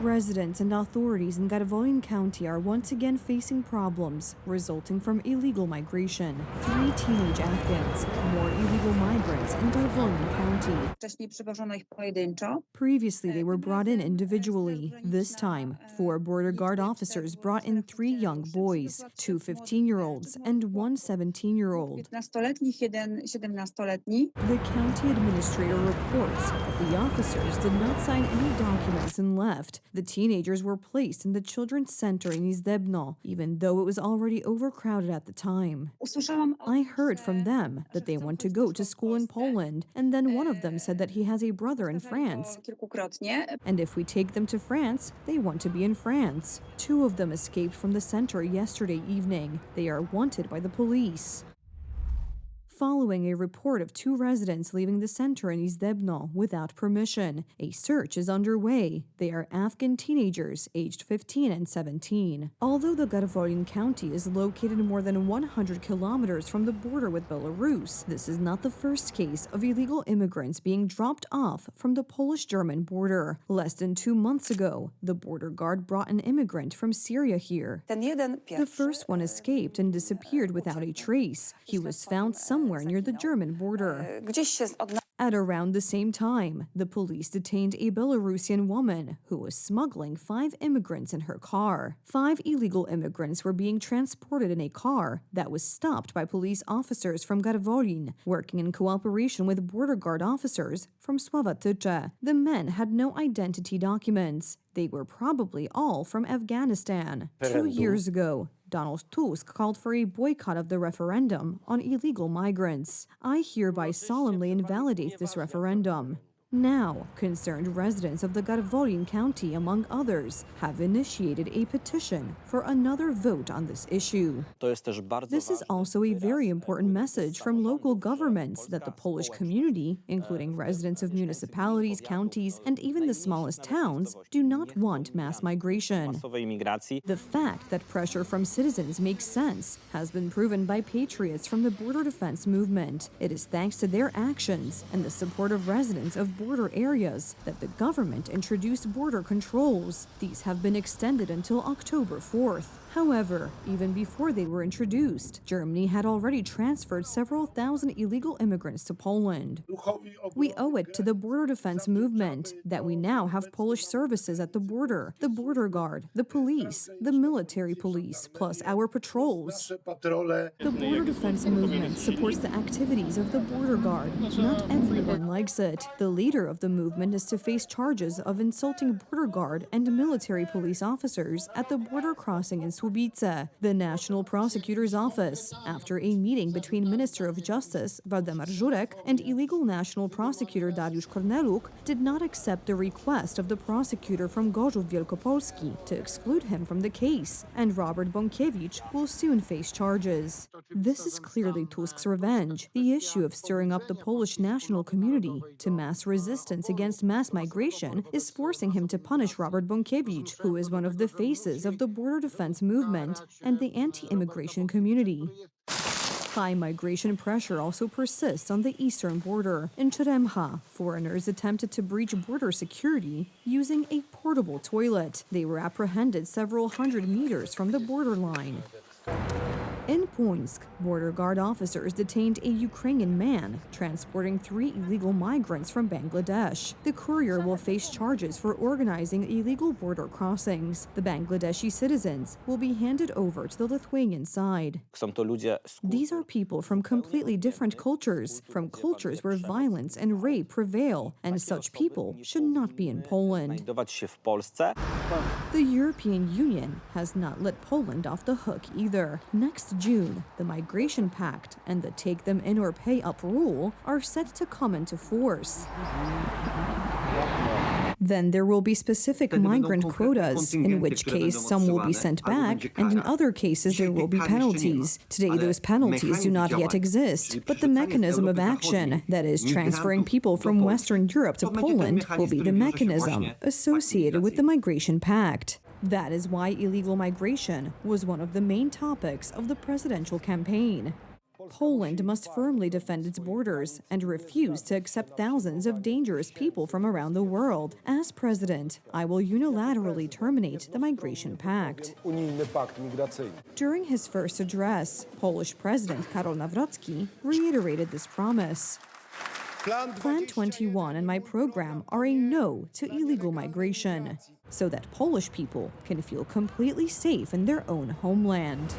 Residents and authorities in Garvoin County are once again facing problems resulting from illegal migration. 3 teenage Afghans, more illegal migrants in Garvoin County. Wcześniej przywożono ich pojedynczo. Previously, they were brought in individually. This time, 4 border guard officers brought in 3 young boys, 2 15-year-olds and 1 17-year-old. 15-letnich, jeden 17-letni. The county administrator reports that the officers did not sign any documents and left. The teenagers were placed in the children's center in Izdebno, even though it was already overcrowded at the time. I heard from them that they want to go to school in Poland, and then one of them said that he has a brother in France. And if we take them to France, they want to be in France. 2 of them escaped from the center yesterday evening. They are wanted by the police. Following a report of 2 residents leaving the center in Izdebno without permission, a search is underway. They are Afghan teenagers aged 15 and 17. Although the Garvoin County is located more than 100 kilometers from the border with Belarus, this is not the first case of illegal immigrants being dropped off from the Polish-German border. Less than 2 months ago, the border guard brought an immigrant from Syria here. The first one escaped and disappeared without a trace. He was found somewhere near the German border. At around the same time, the police detained a Belarusian woman who was smuggling 5 immigrants in her car. 5 illegal immigrants were being transported in a car that was stopped by police officers from Garvoin, working in cooperation with border guard officers from Sławatycze. The men had no identity documents. They were probably all from Afghanistan. 2 years ago, Donald Tusk called for a boycott of the referendum on illegal migrants. I hereby solemnly invalidate this referendum. Now, concerned residents of the Garvoin County, among others, have initiated a petition for another vote on this issue. This is also a very important message from local governments that the Polish community, including residents of municipalities, counties, and even the smallest towns, do not want mass migration. The fact that pressure from citizens makes sense has been proven by patriots from the border defense movement. It is thanks to their actions and the support of residents of border areas that the government introduced border controls. These have been extended until October 4th. However, even before they were introduced, Germany had already transferred several thousand illegal immigrants to Poland. We owe it to the border defense movement that we now have Polish services at the border, the border guard, the police, the military police, plus our patrols. The border defense movement supports the activities of the border guard. Not everyone likes it. The leader of the movement is to face charges of insulting border guard and military police officers at the border crossing in Subice. The National Prosecutor's Office, after a meeting between Minister of Justice Waldemar Żurek and illegal National Prosecutor Dariusz Korneluk, did not accept the request of the prosecutor from Gorzów Wielkopolski to exclude him from the case, and Robert Bąkiewicz will soon face charges. This is clearly Tusk's revenge. The issue of stirring up the Polish national community to mass resistance against mass migration is forcing him to punish Robert Bąkiewicz, who is one of the faces of the border defense movement and the anti-immigration community. High migration pressure also persists on the eastern border. In Cheremcha, foreigners attempted to breach border security using a portable toilet. They were apprehended several hundred meters from the borderline. In Płońsk, border guard officers detained a Ukrainian man transporting 3 illegal migrants from Bangladesh. The courier will face charges for organizing illegal border crossings. The Bangladeshi citizens will be handed over to the Lithuanian side. These are people from completely different cultures, from cultures where violence and rape prevail, and such people should not be in Poland. The European Union has not let Poland off the hook either. Next June, the Migration Pact and the Take Them In or Pay Up rule are set to come into force. Then there will be specific migrant quotas, in which case some will be sent back, and in other cases there will be penalties. Today those penalties do not yet exist, but the mechanism of action, that is, transferring people from Western Europe to Poland, will be the mechanism associated with the Migration Pact. That is why illegal migration was one of the main topics of the presidential campaign. Poland must firmly defend its borders and refuse to accept thousands of dangerous people from around the world. As president, I will unilaterally terminate the migration pact. Unijny pakt migracyjny. During his first address, Polish President Karol Nawrocki reiterated this promise. Plan 21 and my program are a no to illegal migration, so that Polish people can feel completely safe in their own homeland.